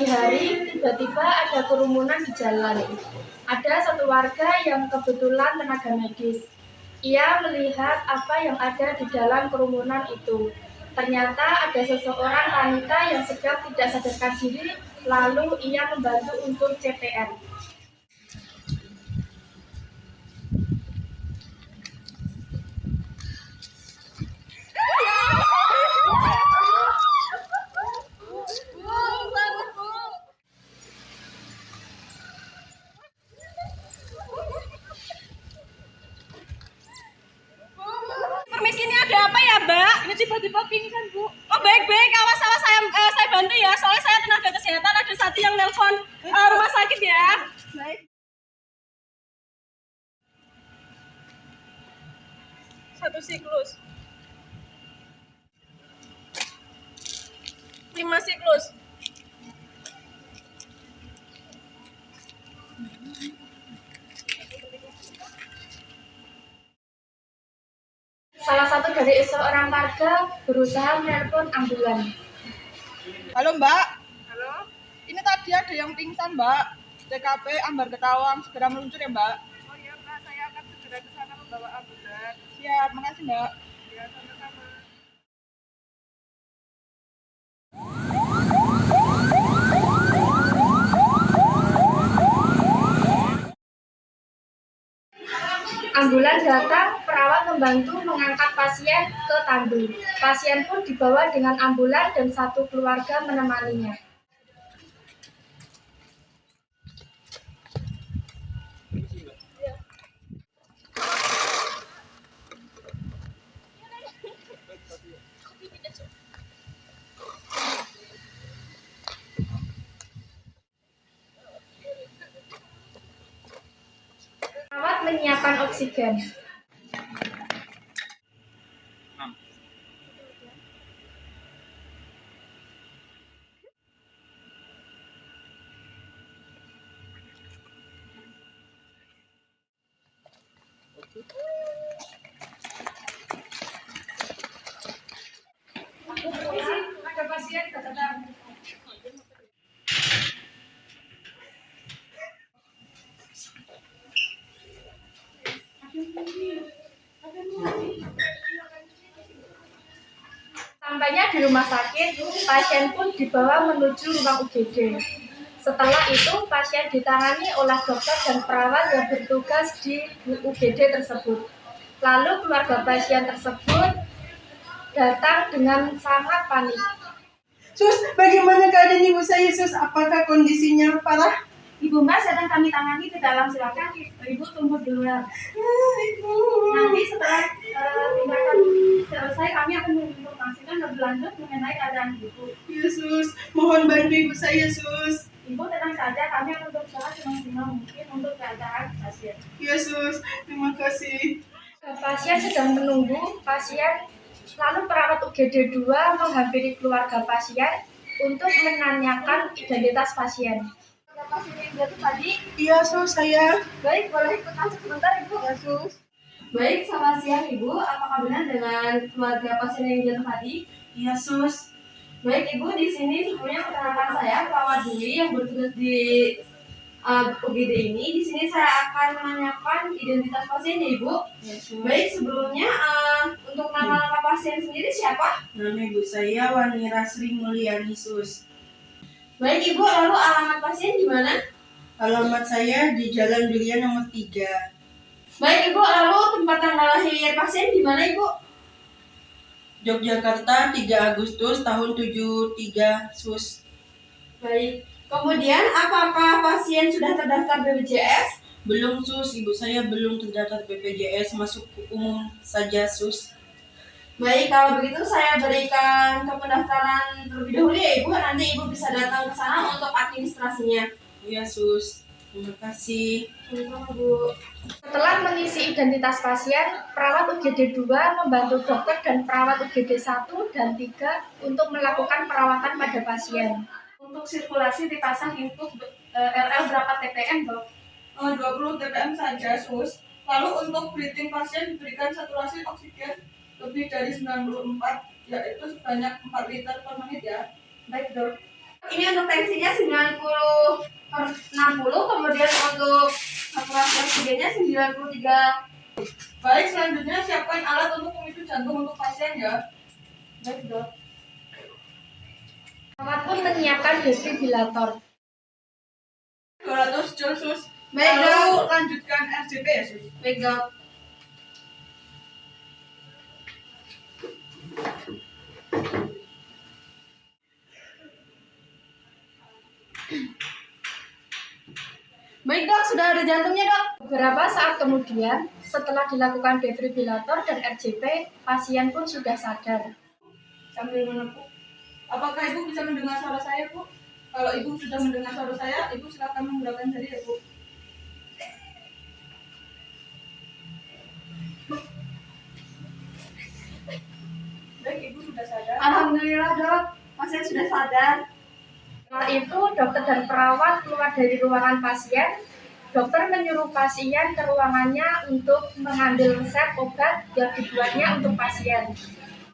Pagi hari, tiba-tiba ada kerumunan di jalan. Ada satu warga yang kebetulan tenaga medis. Ia melihat apa yang ada di dalam kerumunan itu. Ternyata ada seseorang wanita yang sedang tidak sadarkan diri, lalu ia membantu untuk CPR. Permisi, ini ada apa ya, Mbak? Ini tiba-tiba pingsan, Bu. Oh, baik-baik. Awas-awas, saya bantu ya. Soalnya saya tenaga kesehatan, ada satu yang nelpon rumah sakit ya. Baik. Satu siklus. 5 siklus. Salah satu dari seorang warga berusaha menelpon ambulan. Halo Mbak, Halo? ini tadi ada yang pingsan Mbak. TKP Ambar Ketawang, segera meluncur ya Mbak. Oh iya, Mbak. Saya akan segera ke sana membawa ambulan. Siap, makasih Mbak. Ya, sama-sama. Ambulan datang, perawat membantu mengangkat pasien ke tandu. Pasien pun dibawa dengan ambulan dan satu keluarga menemaninya. Perawat menyiapkan oksigen. Ada pasien datang. Sampainya di rumah sakit, pasien pun dibawa menuju ruang UGD. Setelah itu, pasien ditangani oleh dokter dan perawat yang bertugas di UGD tersebut. Lalu keluarga pasien tersebut datang dengan sangat panik. Sus, bagaimana keadaan ibu saya Sus? Apakah kondisinya parah? Ibu Mas sedang kami tangani ke dalam, silakan Ibu tunggu di luar. Ibu. Nanti setelah tindakan selesai kami akan menginformasikan lebih lanjut mengenai keadaan Ibu. Ya Sus, mohon bantu ibu saya Sus. Ibu tenang saja, kami akan berusaha semaksimal mungkin untuk keadaan pasien. Ya Sus, terima kasih. Pasien sedang menunggu, lalu perawat UGD 2 menghampiri keluarga pasien untuk menanyakan identitas pasien. Pasien yang jatuh tadi, Iya Sus, saya. baik, boleh ikut masuk sebentar Ibu. Ya Sus. Baik, selamat siang Ibu, apakah benar dengan keluarga pasien yang jatuh tadi? Iya Sus. Baik Ibu, di sini sebelumnya perkenalkan saya perawat Dwi yang bertugas di UGD ini. Di sini saya akan menanyakan identitas pasien ya Ibu. Ya Sus. Baik, sebelumnya untuk nama lengkap pasien sendiri siapa? Nama ibu saya Wanira Sri Mulyani Sus. Baik Ibu, lalu alamat pasien di mana? Alamat saya di Jalan Durian nomor 3. Baik Ibu, lalu tempat tanggal lahir pasien di mana Ibu? Yogyakarta 3 Agustus tahun 73 Sus. Baik. Kemudian apakah pasien sudah terdaftar BPJS? Belum Sus, ibu saya belum terdaftar BPJS, masuk umum saja Sus. Baik, kalau begitu saya berikan ke pendaftaran terlebih dahulu ya Ibu. Nanti Ibu bisa datang ke sana untuk administrasinya. Iya Sus, terima kasih. Bu. Setelah mengisi identitas pasien, perawat UGD 2 membantu dokter dan perawat UGD 1 dan 3 untuk melakukan perawatan pada pasien. Untuk sirkulasi dipasang input RL berapa TPM, Dok? 20 TPM saja Sus. Lalu untuk breathing pasien diberikan saturasi oksigen lebih dari 94, yaitu sebanyak 4 liter per menit ya. Baik, Dok. Ini untuk tensinya 90/60, kemudian untuk saturasi oksigennya 93. Baik, selanjutnya siapkan alat untuk memicu jantung untuk pasien ya. Baik, Dok. Perawat pun menyiapkan defibrilator. 200 Joule, Sus. Baik, Lalu Dok. lanjutkan RCP ya, Sus. Baik, Dok. Baik, Dok, sudah ada jantungnya, Dok. Beberapa saat kemudian, setelah dilakukan defibrilator dan RJP, pasien pun sudah sadar. Sambil menepuk. Apakah Ibu bisa mendengar suara saya, Bu? Kalau Ibu sudah mendengar suara saya, Ibu silakan menggerakkan jari ya, Bu. Baik, Ibu sudah sadar. Alhamdulillah, Dok. Pasien sudah sadar. Setelah itu, dokter dan perawat keluar dari ruangan pasien. Dokter menyuruh pasien ke ruangannya untuk mengambil resep obat yang dibuatnya untuk pasien.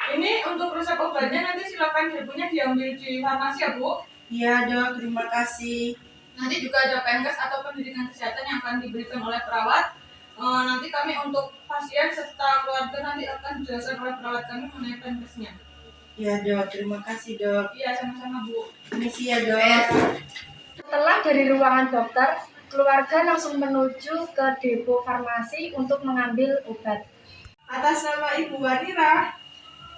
Ini untuk resep obatnya nanti silakan ibunya diambil di farmasi ya, Bu. Iya, Dok, terima kasih. Nanti juga ada penkes atau pendidikan kesehatan yang akan diberikan oleh perawat. Nanti kami untuk pasien serta keluarga nanti akan dijelaskan oleh perawat kami mengenai penkesnya. Iya, Dok, terima kasih, Dok. Iya, sama-sama, Bu. Permisi ya, Dok. Setelah dari ruangan dokter, keluarga langsung menuju ke depo farmasi untuk mengambil obat. Atas nama Ibu Wanira,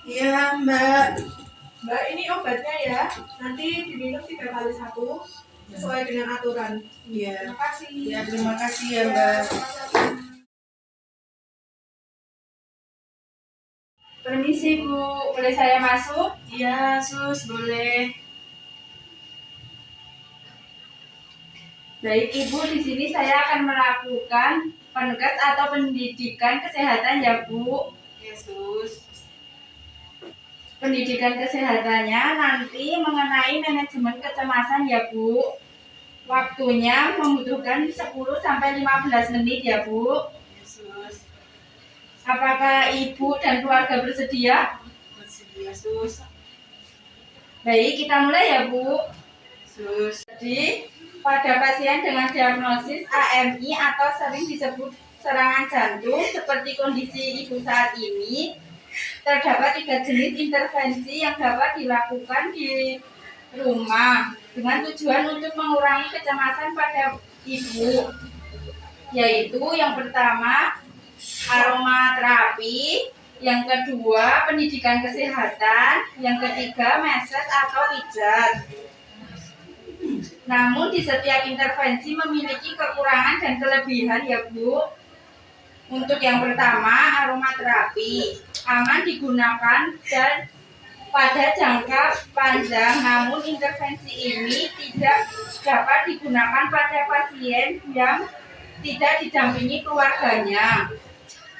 Iya, Mbak. Mbak, ini obatnya ya. Nanti diminum 3 kali 1 sesuai dengan aturan. Iya. Terima kasih. Iya, terima kasih ya, Mbak. Permisi, Bu. Boleh saya masuk? Iya, Sus, boleh. Baik, Ibu, di sini saya akan melakukan penkes atau pendidikan kesehatan ya, Bu. Yesus. Pendidikan kesehatannya nanti mengenai manajemen kecemasan ya, Bu. Waktunya membutuhkan 10 sampai 15 menit ya, Bu. Yesus. Apakah Ibu dan keluarga bersedia? Bersedia, Sus. Baik, kita mulai ya, Bu. Yesus. Jadi, pada pasien dengan diagnosis AMI atau sering disebut serangan jantung seperti kondisi Ibu saat ini, terdapat 3 jenis intervensi yang dapat dilakukan di rumah dengan tujuan untuk mengurangi kecemasan pada Ibu, yaitu yang pertama aromaterapi, yang kedua pendidikan kesehatan, yang ketiga massage atau pijat. Namun di setiap intervensi memiliki kekurangan dan kelebihan ya, Bu. Untuk yang pertama, aromaterapi aman digunakan dan pada jangka panjang, namun intervensi ini tidak dapat digunakan pada pasien yang tidak didampingi keluarganya.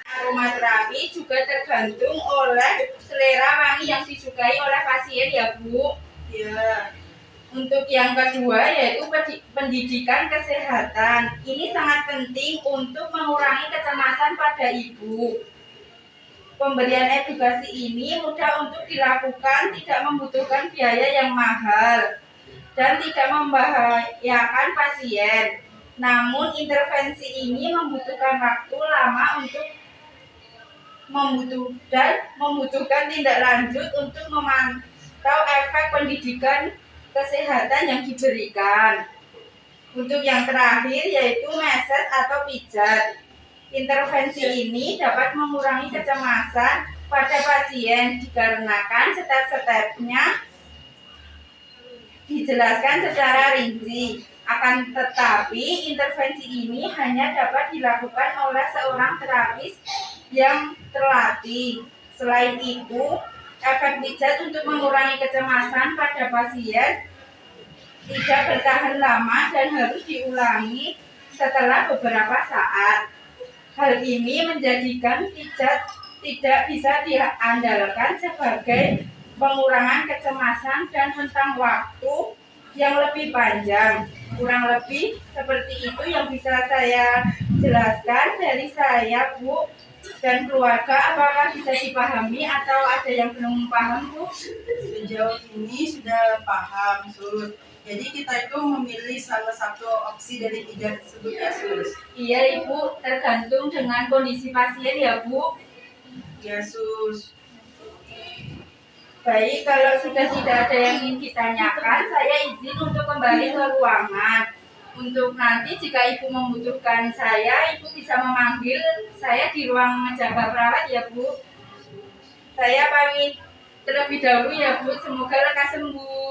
Aromaterapi juga tergantung oleh selera wangi yang disukai oleh pasien ya, Bu. Iya. Untuk yang kedua yaitu pendidikan kesehatan. Ini sangat penting untuk mengurangi kecemasan pada Ibu. Pemberian edukasi ini mudah untuk dilakukan, tidak membutuhkan biaya yang mahal, dan tidak membahayakan pasien. Namun intervensi ini membutuhkan waktu lama untuk membutuhkan tindak lanjut untuk memantau efek pendidikan kesehatan yang diberikan. Untuk yang terakhir yaitu massage atau pijat. Intervensi ini dapat mengurangi kecemasan pada pasien dikarenakan step-stepnya dijelaskan secara rinci. Akan tetapi intervensi ini hanya dapat dilakukan oleh seorang terapis yang terlatih. Selain itu, efek pijat untuk mengurangi kecemasan pada pasien tidak bertahan lama dan harus diulangi setelah beberapa saat. Hal ini menjadikan pijat tidak bisa diandalkan sebagai pengurangan kecemasan dan rentang waktu yang lebih panjang. Kurang lebih seperti itu yang bisa saya jelaskan dari saya, Bu. dan keluarga, apakah bisa dipahami atau ada yang belum paham, Bu? Sejauh ini sudah paham, Sus. Jadi kita itu memilih salah satu opsi dari 3 tersebut ya, Sus. Iya, Ibu, tergantung dengan kondisi pasien ya, Bu. Ya, Sus. Baik, kalau sudah tidak ada yang ingin ditanyakan, saya izin untuk kembali ke ruangan. Untuk nanti jika Ibu membutuhkan saya, Ibu bisa memanggil saya di ruang jaga perawat ya, Bu. Saya pamit terlebih dahulu ya, Bu. Semoga lekas sembuh.